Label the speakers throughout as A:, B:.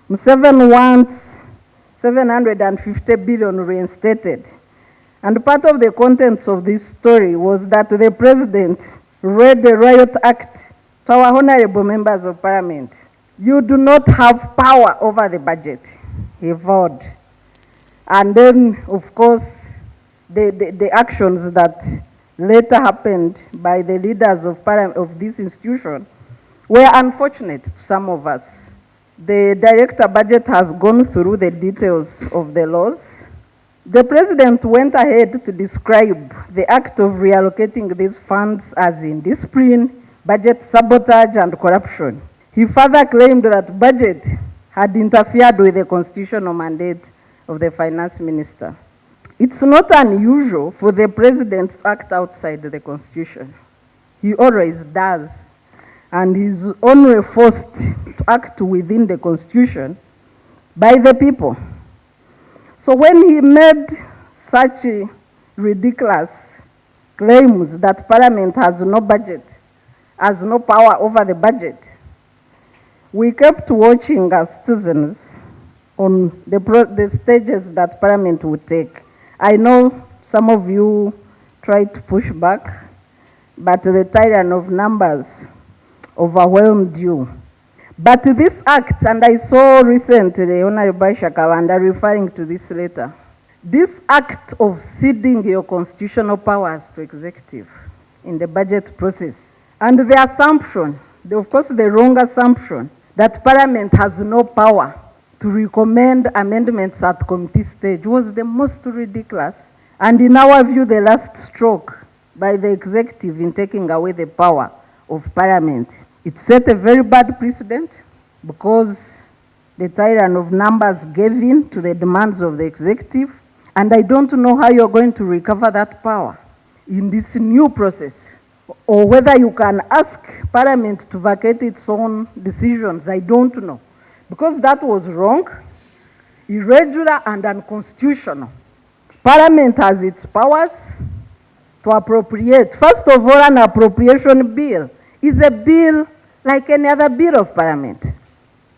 A: Museveni wants 750 billion reinstated. And part of the contents of this story was that the president read the Riot Act to our honorable members of parliament. You do not have power over the budget, he vowed. And then, of course, the actions that later happened by the leaders of this institution were unfortunate to some of us. The director budget has gone through the details of the laws. The president went ahead to describe the act of reallocating these funds as indiscipline, budget sabotage, and corruption. He further claimed that budget had interfered with the constitutional mandate of the finance minister. It's not unusual for the president to act outside the constitution. He always does, and he's only forced to act within the constitution by the people. So when he made such ridiculous claims that Parliament has no budget, has no power over the budget, we kept watching as citizens on the stages that Parliament would take. I know some of you tried to push back, but the tyrant of numbers overwhelmed you. But this act, and I saw recently Honorable Shakawanda referring to this later, this act of ceding your constitutional powers to executive in the budget process, and the assumption, of course the wrong assumption, that Parliament has no power to recommend amendments at committee stage was the most ridiculous, and in our view the last stroke by the executive in taking away the power of Parliament. It set a very bad precedent because the tyrant of numbers gave in to the demands of the executive, and I don't know how you're going to recover that power in this new process, or whether you can ask Parliament to vacate its own decisions. I don't know, because that was wrong, irregular, and unconstitutional. Parliament has its powers to appropriate. First of all, an appropriation bill is a bill like any other bill of Parliament.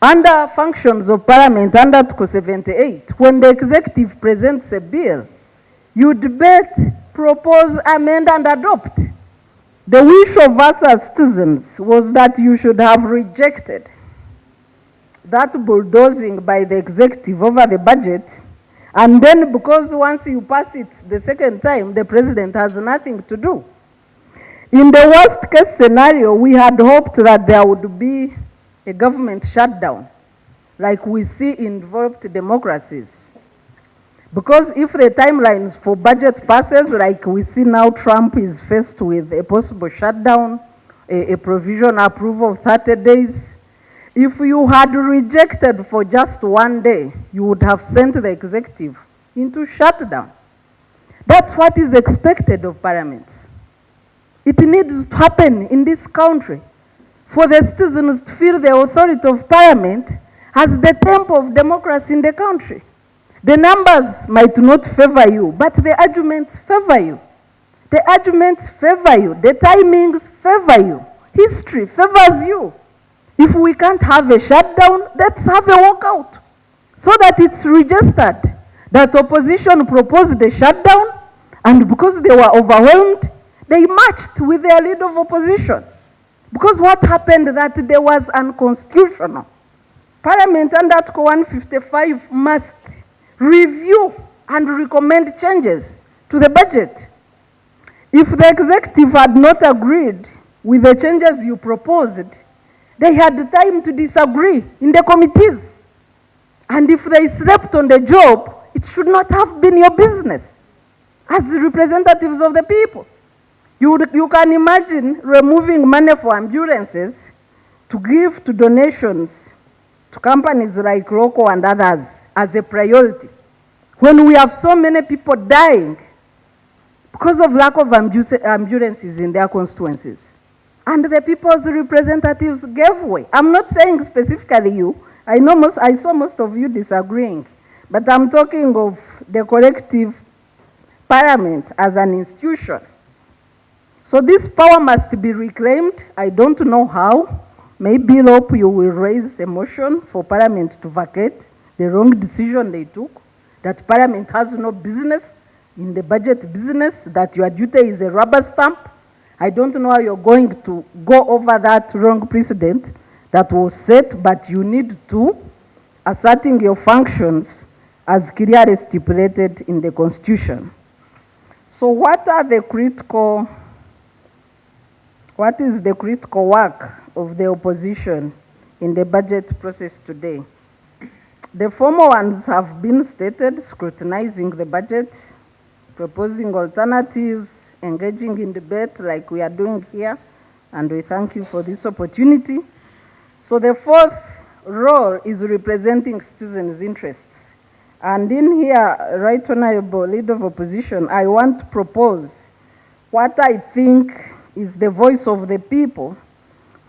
A: Under functions of Parliament, under Article 78, when the executive presents a bill, you debate, propose, amend, and adopt. The wish of us as citizens was that you should have rejected that bulldozing by the executive over the budget, and then because once you pass it the second time, the president has nothing to do. In the worst case scenario, we had hoped that there would be a government shutdown, like we see in developed democracies. Because if the timelines for budget passes, like we see now, Trump is faced with a possible shutdown, a provisional approval of 30 days. If you had rejected for just one day, you would have sent the executive into shutdown. That's what is expected of parliaments. It needs to happen in this country for the citizens to feel the authority of Parliament as the temple of democracy in the country. The numbers might not favor you, but the arguments favor you. The arguments favor you. The timings favor you. History favors you. If we can't have a shutdown, let's have a walkout, so that it's registered that opposition proposed a shutdown, and because they were overwhelmed, they marched with their leader of opposition. Because what happened that there was unconstitutional. Parliament under Article 155 must review and recommend changes to the budget. If the executive had not agreed with the changes you proposed, they had the time to disagree in the committees. And if they slept on the job, it should not have been your business as representatives of the people. You can imagine removing money for ambulances to give to donations to companies like Loco and others as a priority, when we have so many people dying because of lack of ambulances in their constituencies. And the people's representatives gave way. I'm not saying specifically you. I saw most of you disagreeing, but I'm talking of the collective parliament as an institution. So this power must be reclaimed. I don't know how, Maybe hope you will raise a motion for Parliament to vacate the wrong decision they took, that Parliament has no business in the budget business, that your duty is a rubber stamp. I don't know how you're going to go over that wrong precedent that was set, but you need to asserting your functions as clearly stipulated in the Constitution. So what is the critical work of the opposition in the budget process today? The former ones have been stated: scrutinizing the budget, proposing alternatives, engaging in debate like we are doing here, and we thank you for this opportunity. So the fourth role is representing citizens' interests. And in here, Right Honorable Leader of Opposition, I want to propose what I think is the voice of the people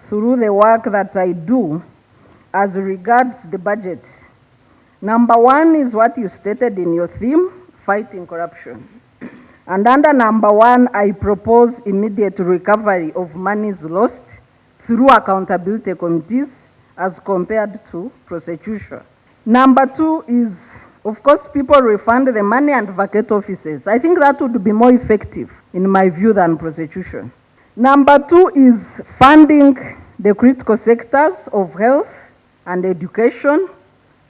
A: through the work that I do as regards the budget. Number one is what you stated in your theme, fighting corruption. And under number one, I propose immediate recovery of monies lost through accountability committees as compared to prosecution. Number two is, of course, people refund the money and vacate offices. I think that would be more effective, in my view, than prosecution. Number two is funding the critical sectors of health and education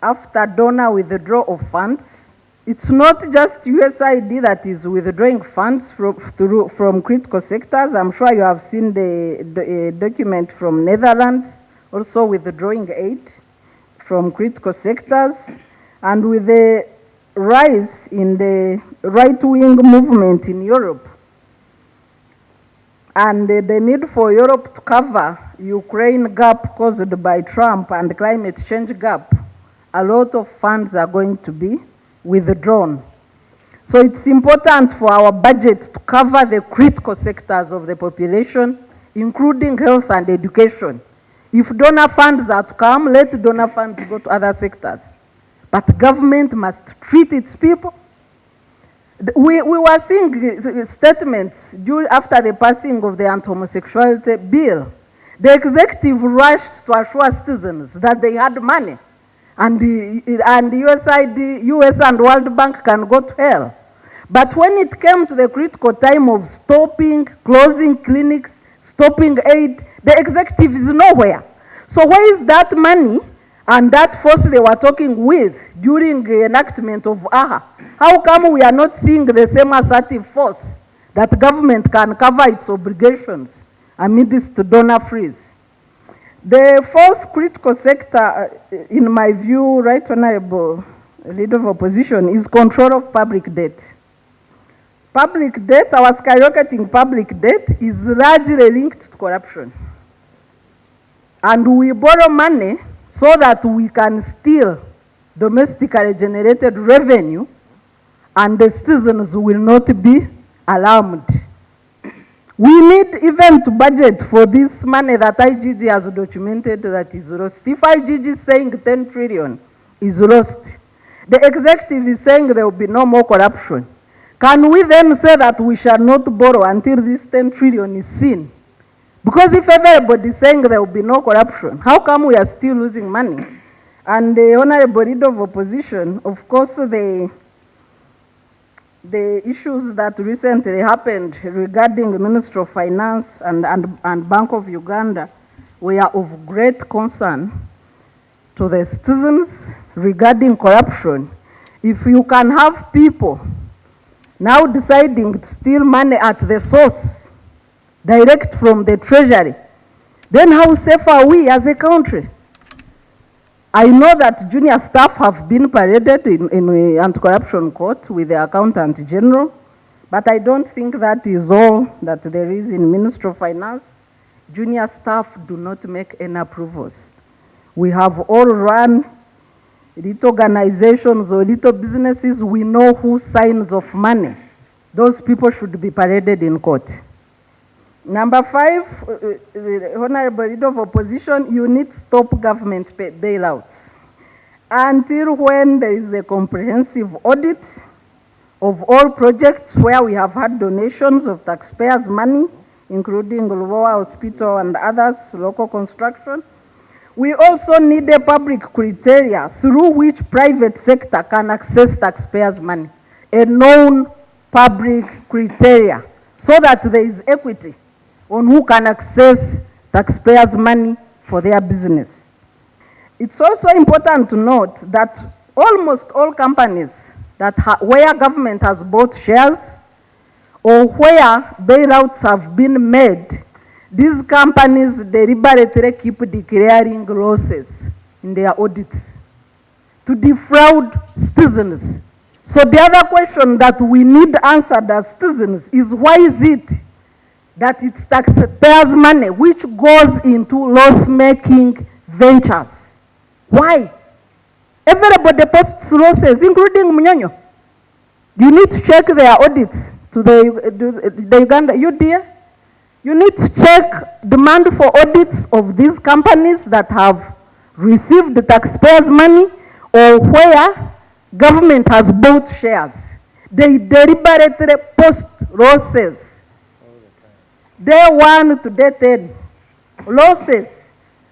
A: after donor withdrawal of funds. It's not just USAID that is withdrawing funds from critical sectors. I'm sure you have seen the document from Netherlands, also withdrawing aid from critical sectors. And with the rise in the right-wing movement in Europe, and the need for Europe to cover Ukraine gap caused by Trump and climate change gap, a lot of funds are going to be withdrawn. So it's important for our budget to cover the critical sectors of the population, including health and education. If donor funds are to come, let donor funds go to other sectors. But government must treat its people. We were seeing statements after the passing of the anti-homosexuality bill. The executive rushed to assure citizens that they had money, and USAID, US and World Bank can go to hell. But when it came to the critical time of stopping, closing clinics, stopping aid, the executive is nowhere. So where is that money and that force they were talking with during the enactment of AHA? How come we are not seeing the same assertive force that government can cover its obligations amidst donor freeze? The fourth critical sector, in my view, Right Honorable Leader of Opposition, is control of public debt. Public debt, our skyrocketing public debt, is largely linked to corruption. And we borrow money so that we can steal domestically generated revenue, and the citizens will not be alarmed. We need even to budget for this money that IGG has documented that is lost. If IGG is saying 10 trillion is lost, the executive is saying there will be no more corruption. Can we then say that we shall not borrow until this 10 trillion is seen? Because if everybody is saying there will be no corruption, how come we are still losing money? And the Honorable Leader of Opposition, of course, the issues that recently happened regarding the Ministry of Finance and Bank of Uganda were of great concern to the citizens regarding corruption. If you can have people now deciding to steal money at the source, direct from the treasury, then how safe are we as a country? I know that junior staff have been paraded in anti-corruption court with the Accountant General, but I don't think that is all that there is in Ministry of Finance. Junior staff do not make any approvals. We have all run little organizations or little businesses. We know who signs off money. Those people should be paraded in court. Number five, Honorable Leader of Opposition, you need to stop government bailouts. Until when there is a comprehensive audit of all projects where we have had donations of taxpayers' money including Lubowa Hospital and others, local construction. We also need a public criteria through which private sector can access taxpayers' money, a known public criteria, so that there is equity on who can access taxpayers' money for their business. It's also important to note that almost all companies where government has bought shares or where bailouts have been made, these companies deliberately keep declaring losses in their audits to defraud citizens. So the other question that we need answered as citizens is, why is it that it's taxpayers' money which goes into loss-making ventures? Why? Everybody posts losses, including Munyonyo. You need to check their audits to the Uganda UDA. You need to check demand for audits of these companies that have received the taxpayers' money or where government has bought shares. They deliberately post losses. Day 1 to day 10, losses.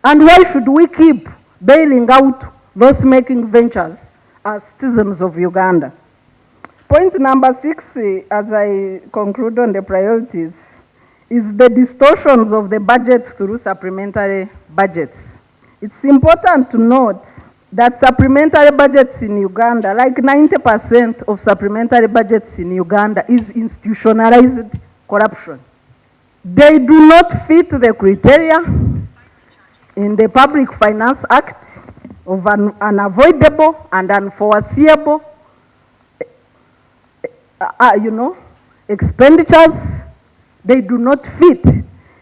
A: And why should we keep bailing out loss-making ventures as citizens of Uganda? Point number 6, as I conclude on the priorities, is the distortions of the budget through supplementary budgets. It's important to note that supplementary budgets in Uganda, like 90% of supplementary budgets in Uganda, is institutionalized corruption. They do not fit the criteria in the Public Finance Act of unavoidable and unforeseeable expenditures. They do not fit.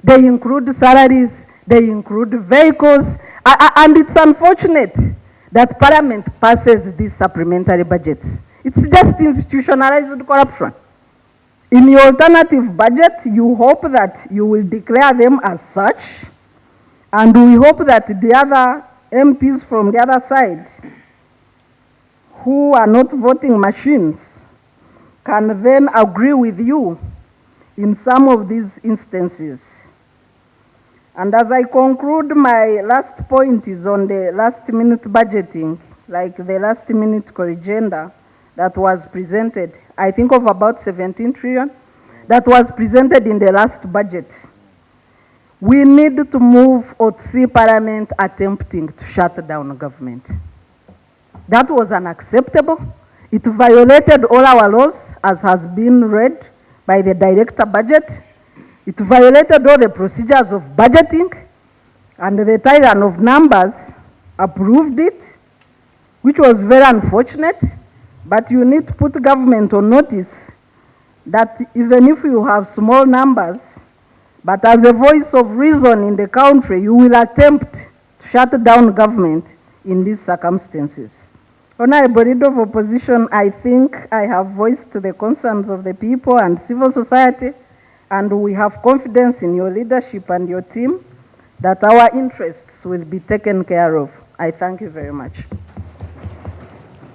A: They include salaries, they include vehicles, and it's unfortunate that Parliament passes these supplementary budgets. It's just institutionalized corruption. In your alternative budget, you hope that you will declare them as such, and we hope that the other MPs from the other side, who are not voting machines, can then agree with you in some of these instances. And as I conclude, my last point is on the last-minute budgeting, like the last-minute agenda that was presented, I think of about 17 trillion, that was presented in the last budget. We need to move or to see Parliament attempting to shut down government. That was unacceptable. It violated all our laws, as has been read by the director budget. It violated all the procedures of budgeting, and the tyrant of numbers approved it, which was very unfortunate. But you need to put government on notice that even if you have small numbers, but as a voice of reason in the country, you will attempt to shut down government in these circumstances. Honorable Leader of Opposition, I think I have voiced the concerns of the people and civil society, and we have confidence in your leadership and your team that our interests will be taken care of. I thank you very much.